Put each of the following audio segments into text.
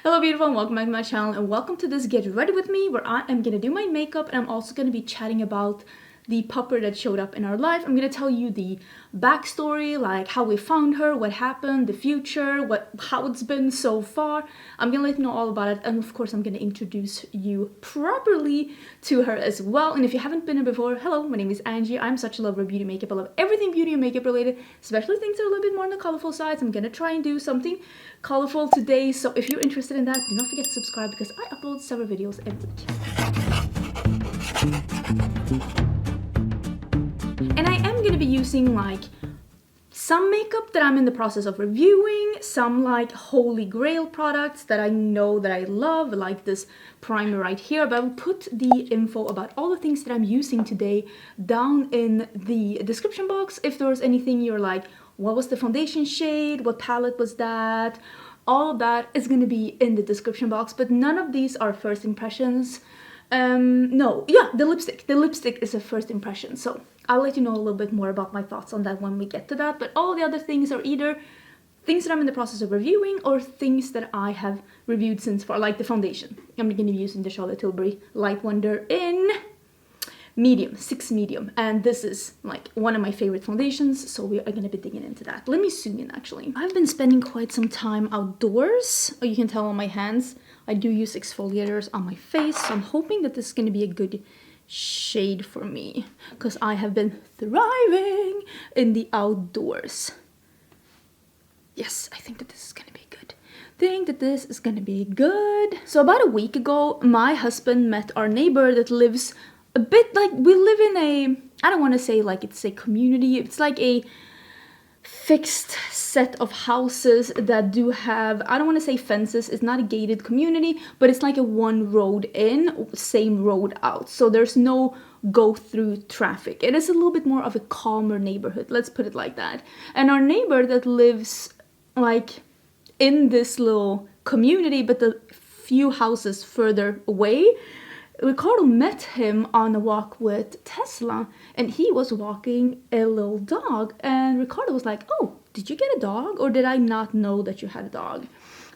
Hello beautiful and welcome back to my channel and welcome to this Get Ready With Me where I am going to do my makeup and I'm also going to be chatting about the pupper that showed up in our life. I'm going to tell you the backstory, like how we found her, what happened, the future, how it's been so far. I'm going to let you know all about it, and of course I'm going to introduce you properly to her as well. And if you haven't been here before, hello, my name is Angie. I'm such a lover of beauty makeup. I love everything beauty and makeup related, especially things that are a little bit more on the colorful side. So I'm going to try and do something colorful today. So if you're interested in that, do not forget to subscribe because I upload several videos every week. And I am going to be using like some makeup that I'm in the process of reviewing, some like holy grail products that I know that I love, like this primer right here, but I will put the info about all the things that I'm using today down in the description box. If there's anything you're like, what was the foundation shade, what palette was that, all of that is going to be in the description box, but none of these are first impressions. No, yeah, the lipstick is a first impression, so I'll let you know a little bit more about my thoughts on that when we get to that. But all the other things are either things that I'm in the process of reviewing or things that I have reviewed since far, like the foundation. I'm going to be using the Charlotte Tilbury Light Wonder in medium, 6 medium, and this is like one of my favorite foundations, so we are going to be digging into that. Let me zoom in actually. I've been spending quite some time outdoors. You can tell on my hands I do use exfoliators on my face, so I'm hoping that this is going to be a good shade for me because I have been thriving in the outdoors. Yes, I think that this is going to be good. So about a week ago, my husband met our neighbor that lives a bit like, we live in a, I don't want to say like it's a community, it's like a fixed set of houses that do have, I don't want to say fences, it's not a gated community, but it's like a one road in, same road out, so there's no go through traffic. It is a little bit more of a calmer neighborhood, let's put it like that. And our neighbor that lives like in this little community but the few houses further away, Ricardo met him on a walk with Tesla, and he was walking a little dog, and Ricardo was like, oh, did you get a dog, or did I not know that you had a dog?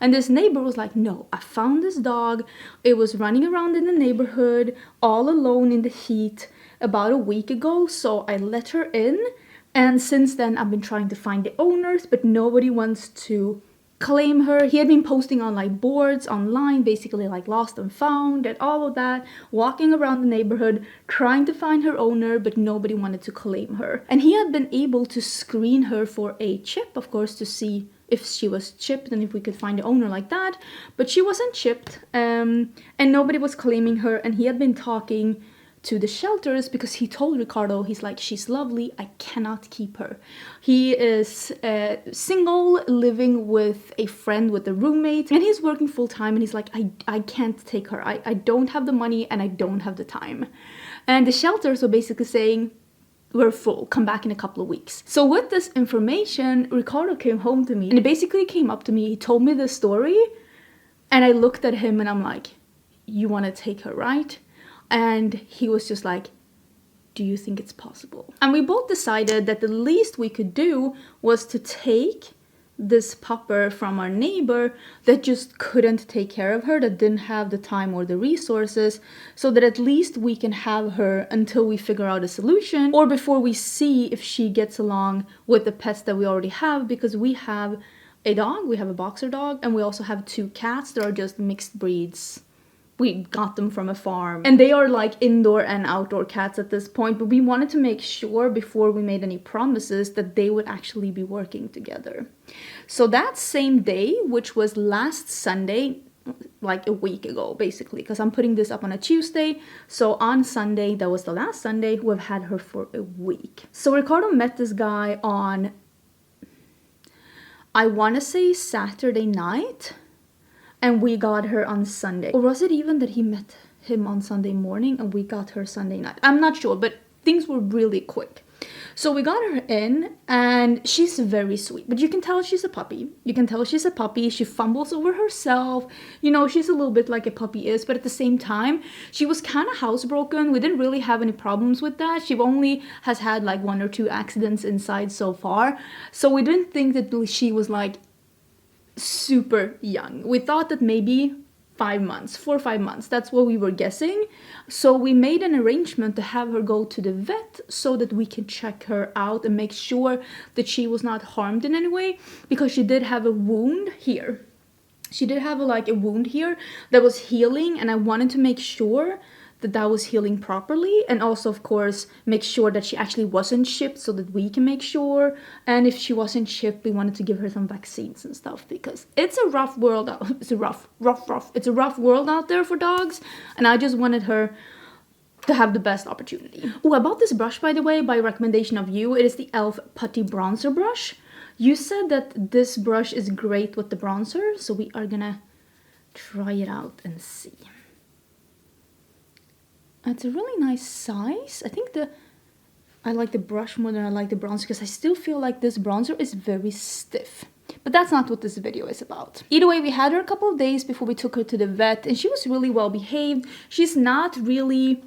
And this neighbor was like, no, I found this dog. It was running around in the neighborhood all alone in the heat about a week ago, so I let her in, and since then I've been trying to find the owners, but nobody wants to claim her. He had been posting on like boards online, basically like lost and found and all of that, walking around the neighborhood trying to find her owner, but nobody wanted to claim her. And he had been able to screen her for a chip, of course, to see if she was chipped and if we could find the owner like that, but she wasn't chipped, and nobody was claiming her. And he had been talking to the shelters because he told Ricardo, he's like, she's lovely, I cannot keep her. He is single, living with a friend, with a roommate, and he's working full-time, and he's like, I can't take her. I don't have the money and I don't have the time. And the shelters were basically saying, we're full, come back in a couple of weeks. So with this information, Ricardo came home to me and he basically came up to me, he told me the story, and I looked at him and I'm like, you want to take her, right? And he was just like, do you think it's possible? And we both decided that the least we could do was to take this pupper from our neighbor that just couldn't take care of her, that didn't have the time or the resources, so that at least we can have her until we figure out a solution, or before we see if she gets along with the pets that we already have, because we have a dog, we have a boxer dog, and we also have 2 cats that are just mixed breeds. We got them from a farm, and they are like indoor and outdoor cats at this point, but we wanted to make sure before we made any promises that they would actually be working together. So that same day, which was last Sunday, like a week ago basically, because I'm putting this up on a Tuesday, so on Sunday, that was the last Sunday, we've had her for a week. So Ricardo met this guy on, I want to say Saturday night, and we got her on Sunday. Or was it even that he met him on Sunday morning and we got her Sunday night? I'm not sure, but things were really quick. So we got her in, and she's very sweet, but you can tell she's a puppy. She fumbles over herself. You know, she's a little bit like a puppy is, but at the same time, she was kind of housebroken. We didn't really have any problems with that. She only has had like 1 or 2 accidents inside so far. So we didn't think that she was like super young. We thought that maybe 5 months, 4 or 5 months. That's what we were guessing. So we made an arrangement to have her go to the vet so that we can check her out and make sure that she was not harmed in any way, because she did have a wound here. She did have a wound here that was healing, and I wanted to make sure that that was healing properly, and also of course make sure that she actually wasn't chipped so that we can make sure. And if she wasn't chipped, we wanted to give her some vaccines and stuff, because it's a rough world out. It's a rough world out there for dogs, and I just wanted her to have the best opportunity. Oh, about this brush, by the way, by recommendation of you, it is the e.l.f. Putty Bronzer Brush. You said that this brush is great with the bronzer, so we are gonna try it out and see. It's a really nice size. I think I like the brush more than I like the bronzer, because I still feel like this bronzer is very stiff. But that's not what this video is about. Either way, we had her a couple of days before we took her to the vet, and she was really well behaved. She's not really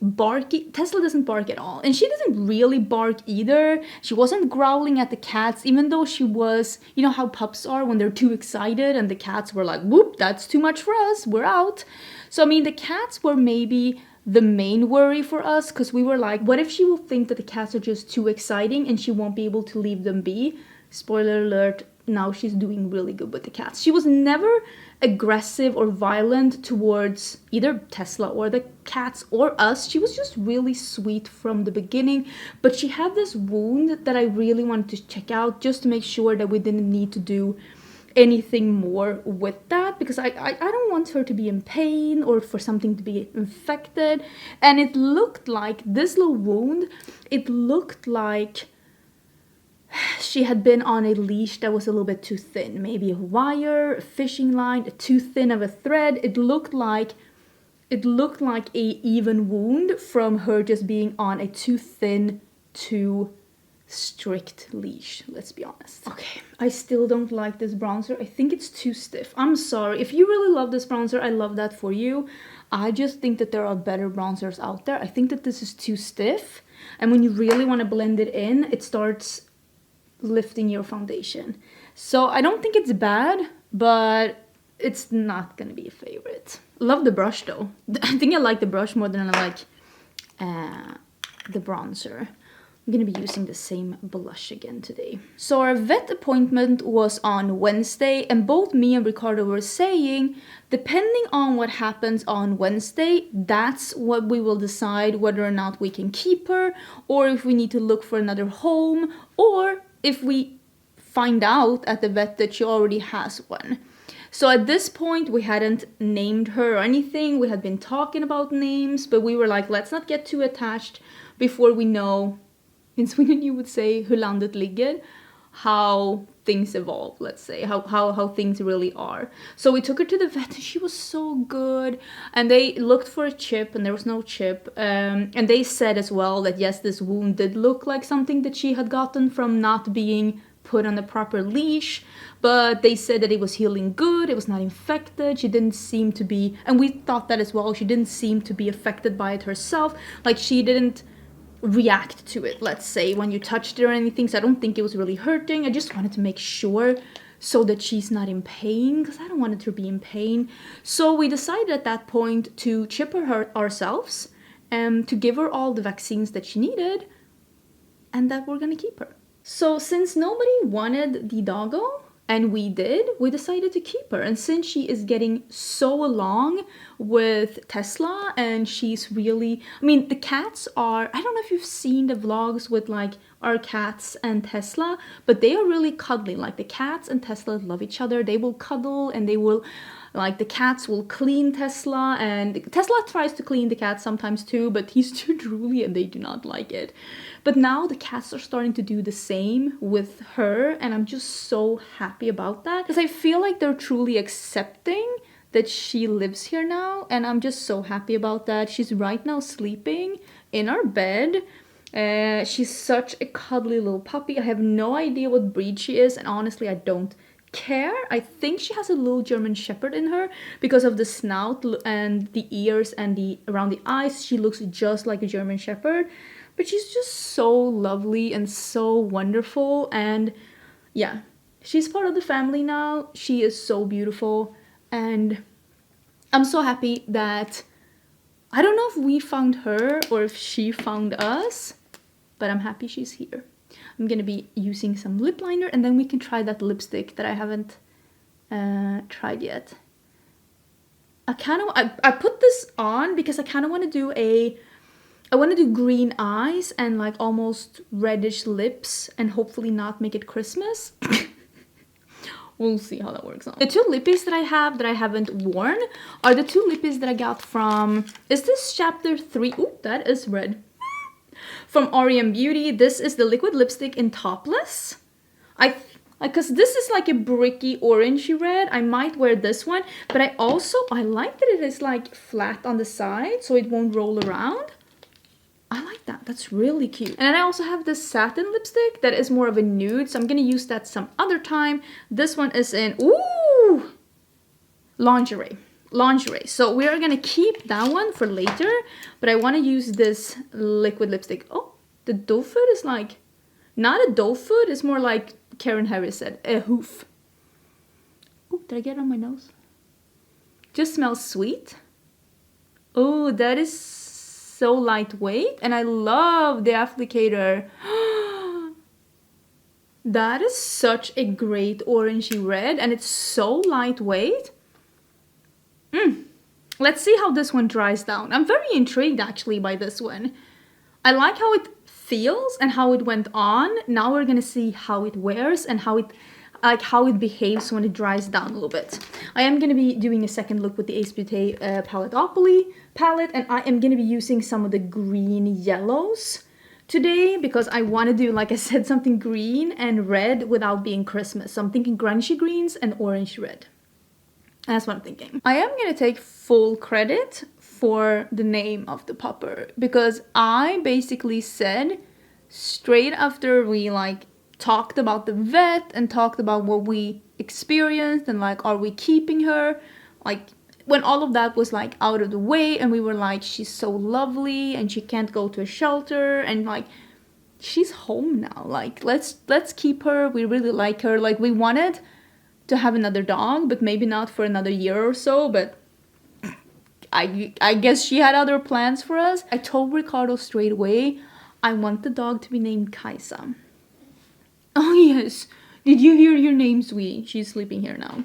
barky. Tesla doesn't bark at all, and she doesn't really bark either. She wasn't growling at the cats, even though she was, you know how pups are when they're too excited and the cats were like, whoop, that's too much for us, we're out. So I mean, the cats were maybe the main worry for us, because we were like, what if she will think that the cats are just too exciting and she won't be able to leave them be? Spoiler alert, now she's doing really good with the cats. She was never aggressive or violent towards either Tesla or the cats or us. She was just really sweet from the beginning, but she had this wound that I really wanted to check out just to make sure that we didn't need to do anything more with that, because I don't want her to be in pain or for something to be infected. And it looked like this little wound, it looked like she had been on a leash that was a little bit too thin, maybe a wire, a fishing line, too thin of a thread. It looked like a even wound from her just being on a too thin, too strict leash, let's be honest. Okay, I still don't like this bronzer. I think it's too stiff. I'm sorry. If you really love this bronzer, I love that for you. I just think that there are better bronzers out there. I think that this is too stiff, and when you really want to blend it in, it starts lifting your foundation. So I don't think it's bad, but it's not gonna be a favorite. Love the brush though. I think I like the brush more than I like the bronzer. I'm gonna be using the same blush again today. So our vet appointment was on Wednesday, and both me and Ricardo were saying, depending on what happens on Wednesday, that's what we will decide whether or not we can keep her, or if we need to look for another home, or if we find out at the vet that she already has one. So at this point, we hadn't named her or anything. We had been talking about names, but we were like, let's not get too attached before we know. In Sweden, you would say hur landet ligger, how things evolve, let's say, how things really are. So we took her to the vet, and she was so good. And they looked for a chip, and there was no chip. And they said as well that yes, this wound did look like something that she had gotten from not being put on the proper leash. But they said that it was healing good, it was not infected, she didn't seem to be, and we thought that as well, she didn't seem to be affected by it herself. Like, she didn't react to it, let's say, when you touched it or anything. So I don't think it was really hurting. I just wanted to make sure so that she's not in pain, because I don't want her to be in pain. So we decided at that point to chip her ourselves and to give her all the vaccines that she needed, and that we're gonna keep her. So since nobody wanted the doggo, and we did, we decided to keep her. And since she is getting so along with Tesla, and she's really, I mean, the cats are, I don't know if you've seen the vlogs with like our cats and Tesla, but they are really cuddly. Like, the cats and Tesla love each other. They will cuddle, and they will, like, the cats will clean Tesla, and Tesla tries to clean the cat sometimes too, but he's too drooly and they do not like it. But now the cats are starting to do the same with her, and I'm just so happy about that, because I feel like they're truly accepting that she lives here now, and I'm just so happy about that. She's right now sleeping in our bed. She's such a cuddly little puppy. I have no idea what breed she is, and honestly, I don't care. I think she has a little German Shepherd in her because of the snout and the ears and the around the eyes. She looks just like a German Shepherd, but she's just so lovely and so wonderful. And yeah, she's part of the family now. She is so beautiful, and I'm so happy that, I don't know if we found her or if she found us, but I'm happy she's here. I'm gonna be using some lip liner, and then we can try that lipstick that I haven't tried yet. I put this on because I kind of want to do I want to do green eyes and like almost reddish lips, and hopefully not make it Christmas. We'll see how that works out. The two lippies that I have that I haven't worn are the two lippies that I got from, is this chapter 3? Ooh, that is red. From OPV Beauty. This is the liquid lipstick in Topless. Because this is like a bricky orangey red. I might wear this one, but I like that it is like flat on the side so it won't roll around. I like that. That's really cute. And then I also have this satin lipstick that is more of a nude, so I'm gonna use that some other time. This one is in, ooh, lingerie. So we are gonna keep that one for later, but I want to use this liquid lipstick. Oh, the doe foot is like, not a doe foot, it's more like Karen Harris said, a hoof. Oh, did I get it on my nose? Just smells sweet. Oh, that is so lightweight, and I love the applicator. That is such a great orangey red, and it's so lightweight. Let's see how this one dries down. I'm very intrigued actually by this one. I like how it feels and how it went on. Now we're gonna see how it wears and how it behaves when it dries down a little bit. I am gonna be doing a second look with the Ace Beauty Paletopoly palette, and I am gonna be using some of the green yellows today because I want to do, like I said, something green and red without being Christmas. So I'm thinking grungy greens and orange red. That's what I'm thinking. I am gonna take full credit for the name of the pupper because I basically said straight after we like talked about the vet and talked about what we experienced and like, are we keeping her? Like, when all of that was like out of the way and we were like, she's so lovely and she can't go to a shelter and like, she's home now. Like, let's keep her. We really like her. Like, we wanted to have another dog, but maybe not for another year or so, but I guess she had other plans for us. I told Ricardo straight away, I want the dog to be named Kaisa. Oh yes, did you hear your name, sweetie? She's sleeping here now.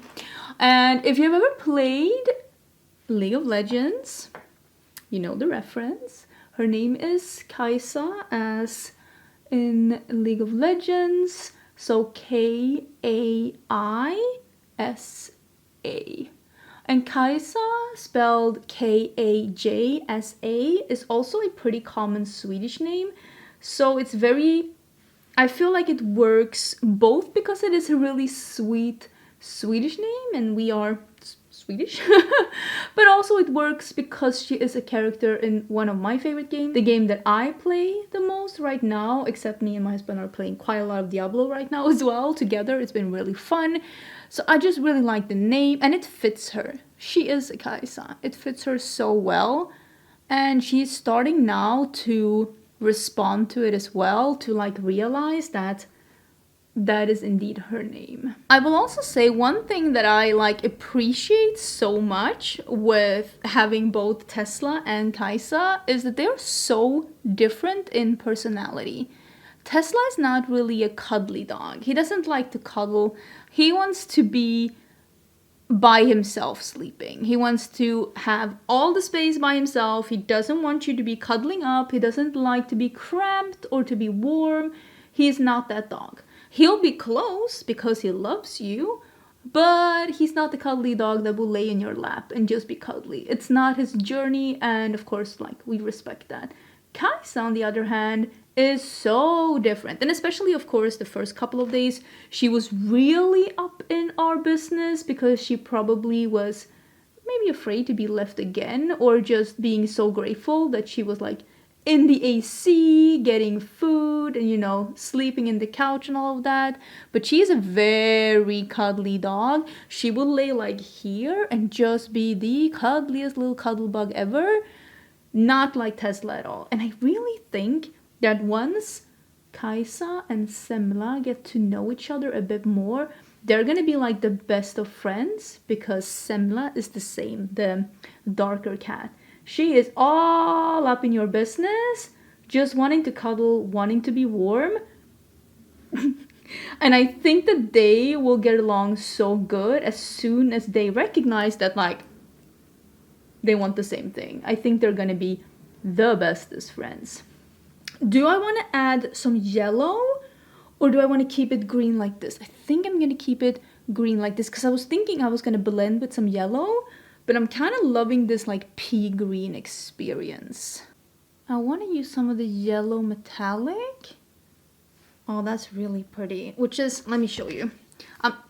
And if you've ever played League of Legends, you know the reference. Her name is Kaisa, as in League of Legends, so Kaisa. And Kaisa, spelled Kajsa, is also a pretty common Swedish name, so it's very, I feel like it works both because it is a really sweet Swedish name and we are Swedish, but also it works because she is a character in one of my favorite games, the game that I play the most right now, except me and my husband are playing quite a lot of Diablo right now as well together. It's been really fun. So I just really like the name and it fits her. She is a Kaisa. It fits her so well, and she's starting now to respond to it as well, to like realize that that is indeed her name. I will also say one thing that I like appreciate so much with having both Tesla and Kaisa is that they're so different in personality. Tesla is not really a cuddly dog. He doesn't like to cuddle. He wants to be by himself sleeping. He wants to have all the space by himself. He doesn't want you to be cuddling up. He doesn't like to be cramped or to be warm. He's not that dog. He'll be close because he loves you, but he's not the cuddly dog that will lay in your lap and just be cuddly. It's not his journey, and of course, like, we respect that. Kaisa, on the other hand, is so different. And especially, of course, the first couple of days, she was really up in our business because she probably was maybe afraid to be left again, or just being so grateful that she was like in the AC, getting food, and you know, sleeping in the couch and all of that. But she's a very cuddly dog. She will lay like here and just be the cuddliest little cuddle bug ever. Not like Tesla at all. And I really think that once Kaisa and Semla get to know each other a bit more, they're gonna be like the best of friends because Semla is the same, the darker cat. She is all up in your business, just wanting to cuddle, wanting to be warm. And I think that they will get along so good as soon as they recognize that, like, they want the same thing. I think they're gonna be the bestest friends. Do I want to add some yellow or do I want to keep it green like this? I think I'm gonna keep it green like this because I was thinking I was gonna blend with some yellow, but I'm kind of loving this like pea green experience. I want to use some of the yellow metallic. Oh, that's really pretty. Which is, let me show you.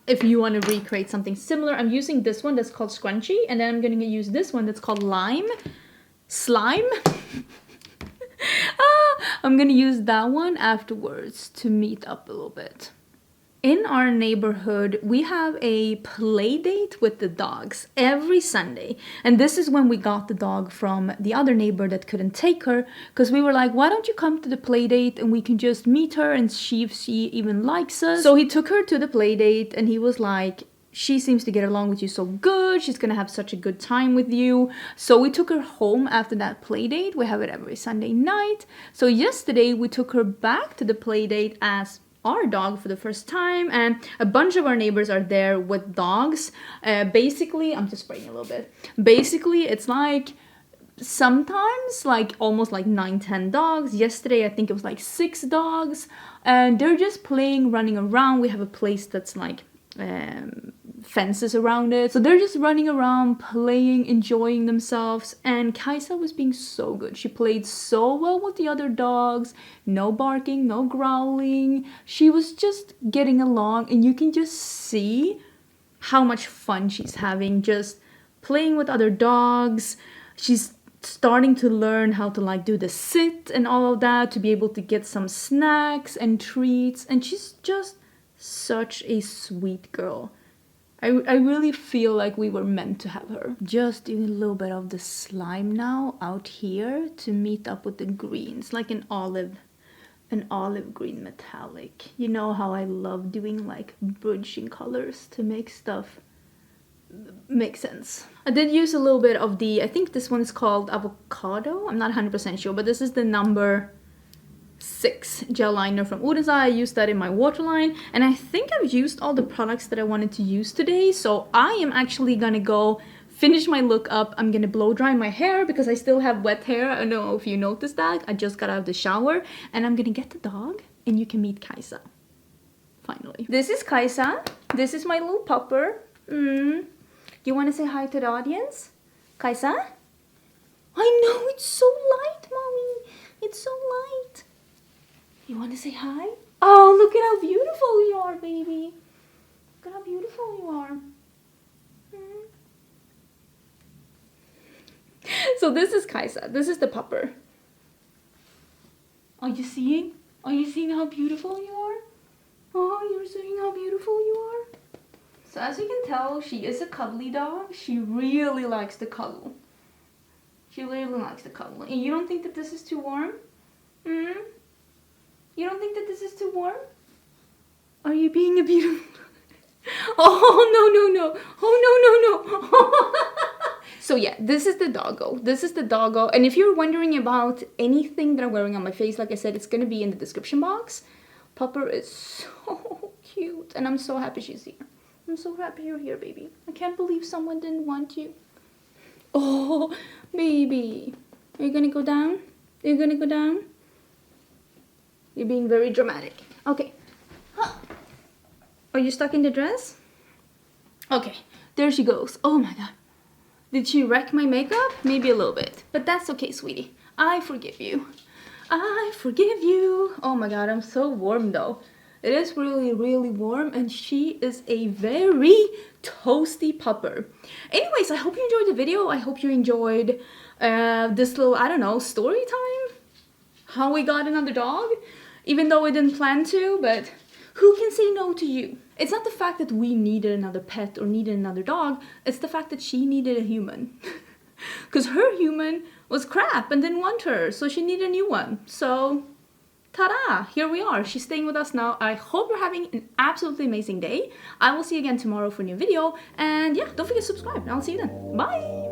If you want to recreate something similar, I'm using this one that's called Scrunchy, and then I'm going to use this one that's called Slime. I'm going to use that one afterwards to meet up a little bit. In our neighborhood, we have a play date with the dogs every Sunday. And this is when we got the dog from the other neighbor that couldn't take her. Because we were like, why don't you come to the play date and we can just meet her and see if she even likes us. So he took her to the play date and he was like, she seems to get along with you so good. She's going to have such a good time with you. So we took her home after that play date. We have it every Sunday night. So yesterday we took her back to the play date as our dog for the first time, and a bunch of our neighbors are there with dogs. Basically, I'm just spraying a little bit. Basically, it's like sometimes like almost like 9-10 dogs. Yesterday I think it was like 6 dogs, and they're just playing, running around. We have a place that's like fences around it, so they're just running around, playing, enjoying themselves. And Kaisa was being so good. She played so well with the other dogs. No barking, no growling. She was just getting along, and you can just see how much fun she's having just playing with other dogs. She's starting to learn how to like do the sit and all of that, to be able to get some snacks and treats, and she's just such a sweet girl. I really feel like we were meant to have her. Just doing a little bit of the slime now out here to meet up with the greens, like an olive green metallic. You know how I love doing like bridging colors to make stuff make sense. I did use a little bit of the, I think this one is called Avocado. I'm not 100% sure, but this is the number 6 gel liner from Oden. I used that in my waterline, and I think I've used all the products that I wanted to use today, so I am actually gonna go finish my look up. I'm gonna blow dry my hair because I still have wet hair. I don't know if you noticed that. I just got out of the shower, and I'm gonna get the dog and you can meet Kaisa. Finally. This is Kaisa. This is my little pupper. You want to say hi to the audience? Kaisa? I know, it's so light, mommy. It's so light. You want to say hi? Oh, look at how beautiful you are, baby. Look at how beautiful you are. So this is Kaisa. This is the pupper. Are you seeing? Are you seeing how beautiful you are? Oh, you're seeing how beautiful you are? So as you can tell, she is a cuddly dog. She really likes to cuddle. She really likes to cuddle. And you don't think that this is too warm? You don't think that this is too warm? Are you being a beautiful... Oh, no. Oh, no. So yeah, this is the doggo. This is the doggo. And if you're wondering about anything that I'm wearing on my face, like I said, it's going to be in the description box. Pupper is so cute. And I'm so happy she's here. I'm so happy you're here, baby. I can't believe someone didn't want you. Oh, baby. Are you gonna go down? Are you gonna go down? You're being very dramatic. Okay. Huh. Are you stuck in the dress? Okay, there she goes. Oh my god. Did she wreck my makeup? Maybe a little bit. But that's okay, sweetie. I forgive you. I forgive you. Oh my god, I'm so warm though. It is really, really warm, and she is a very toasty pupper. Anyways, I hope you enjoyed the video. I hope you enjoyed this little, I don't know, story time. How we got another dog. Even though we didn't plan to, but who can say no to you? It's not the fact that we needed another pet or needed another dog. It's the fact that she needed a human. Because her human was crap and didn't want her, so she needed a new one. So... ta-da! Here we are. She's staying with us now. I hope you're having an absolutely amazing day. I will see you again tomorrow for a new video. And yeah, don't forget to subscribe. And I'll see you then. Bye!